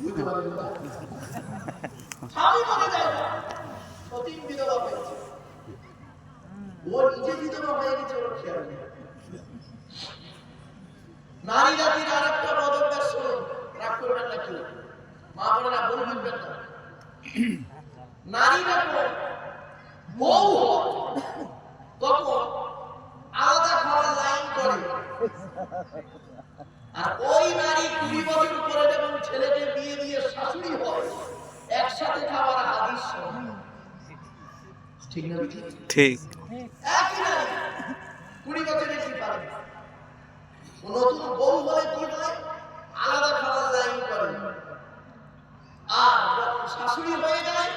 বুঝতে পারলেন না? স্বামী মারা যায় না, সতীন বিধবা হয়েছে, ও নিজে বিধবা হয়ে গেছে, ওর খেয়াল নেই। নারী জাতির আর একটা বদভ্যাস শুনুন, রাগ করবেন না কেউ, মা বোনেরা ভুল বুঝবেন না। নারী যখন বউ হয় তখন আলাদা খাওয়ার লাইন করে, আর ওই নারী 20 বছর পরে যখন ছেলেকে বিয়ে দিয়ে শাশুড়ি হয় একসাথে খাওয়ার হাদিস শোনে। ঠিক না? ঠিক। একই নারী 20 বছরের কি পারে, নতুন বউ হলে কি হয়, আলাদা খাওয়ার লাইন করে, আর যখন শাশুড়ি হয়ে যায়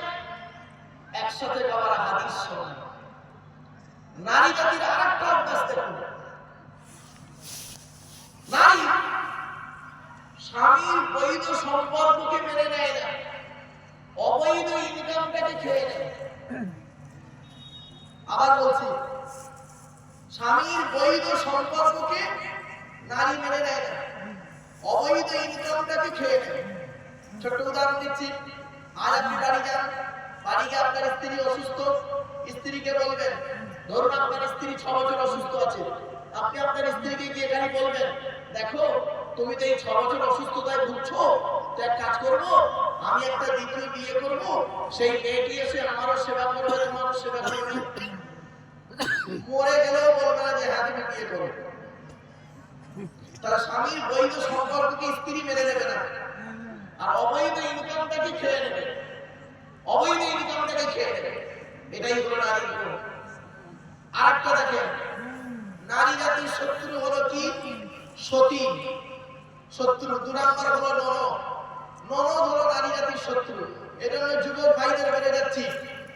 একসাথে খাওয়ার হাদিস শোনে। নারী জাতির আরেকটা অভ্যাস দেখুন, নারী স্বামীর বৈধ সম্পর্ককে মেনে নেয় না, অবৈধ ইনকামটাকে খেয়ে নেয়। আবার বলছি, স্বামীর বৈধ সম্পর্ককে নারী মেনে নেয় না, অবৈধ ইনকামটাকে খেয়ে নেয়। ছোট্ট উদাহরণ দিচ্ছি, আজ আপনি বাড়ি যান, বাড়ি গিয়ে আপনার স্ত্রী অসুস্থ, স্ত্রীকে বলবেন, ধরুন আপনার স্ত্রী 6 বছর অসুস্থ আছে, আপনি আপনার স্ত্রীকে গিয়ে খালি বলবেন, দেখো তুমি তো এই 6 বছর অসুস্থতায় ভুগছো, তো এক কাজ করবো, আমি একটা দ্বিতীয় বিয়ে করব, সেই মেয়েটি এসে আমারও সেবা করবে, তোমারও সেবা করবে। মরে গেলেও বলবে না যে হ্যাঁ তুমি বিয়ে করো। তারা স্বামীর বৈধ সম্পর্ককে স্ত্রী মেনে নেবে না, আর অবৈধ ইনকামটাকে খেয়ে নেবে, অবৈধ ইনকামটাকে খেয়ে নেবে। এটাই হলো নারীর গুণ। আরেকটা দেখেন, নারী জাতির শত্রু হলো কি? সতী। শত্রু 2 নাম্বার হলো ননদ। ননদ হলো নারী জাতির শত্রু। এজন্য যুবক ভাইদের বলে যাচ্ছি,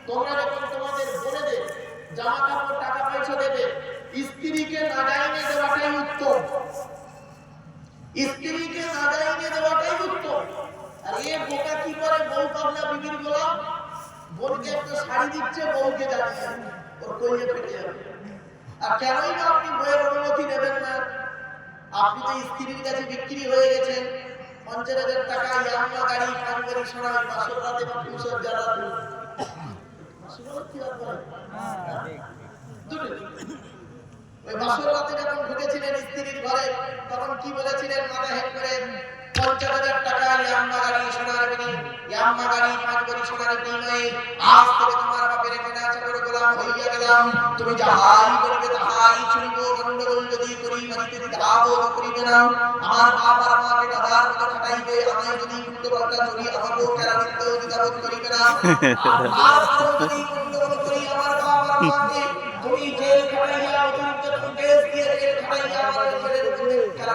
তোমরা যখন তোমাদের বোনেদের জামা কাপড় টাকা পয়সা দেবে, স্ত্রীকে নাজাইনে দেওয়াটাই উত্তম, স্ত্রীকে নাজাইনে দেওয়াটাই উত্তম। আর এ বোকা কি করে, বউ পাগলা বিবির গোলাম, বোনকে একটা শাড়ি দিচ্ছে, বউকে জানিয়ে ওর কইয়ে ফেটে যাবে। আর কেনই না আপনি বইয়ের অনুমতি নেবেন না? আপনি তো স্ত্রীর কাছে বিক্রি হয়ে গেছেন, 50,000 টাকা ইয়াম্মা গাড়ি, 5 গাড়ি সোনা, বাসর রাতে বা পুষর যারা ওই বাসর রাতে যখন ঢুকেছিলেন স্ত্রীর ঘরে, তখন কি বলেছিলেন মাথা হেট করে? 50,000 টাকা ইয়াম্মা গাড়ি সোনার বিনিময়ে, ইয়াম্মা গাড়ি 5 গাড়ি সোনার বিনিময়ে আজ থেকে তোমার বাপের কেনা চাকর গোলাম হইয়া গেলাম, তুমি যাহাই করিবে তাহাই শুনিব, গন্ডগোল যদি করি মানিতে দিদাবো করিবে না, আমার বাপ আর মাকে দাদার মতো খাটাইবে, আমায় যদি উল্টো পাল্টা চুরি আমাকেও কেরানিত্ব দিদাবোধ করিবে না, আর যদি গন্ডগোল করি আমার বাপ আর মাকে তুমি জেল খাটাইয়া অতিরিক্ত কেস দিয়ে জেল খাটাইয়া আমার ছেলের উপরে খেলা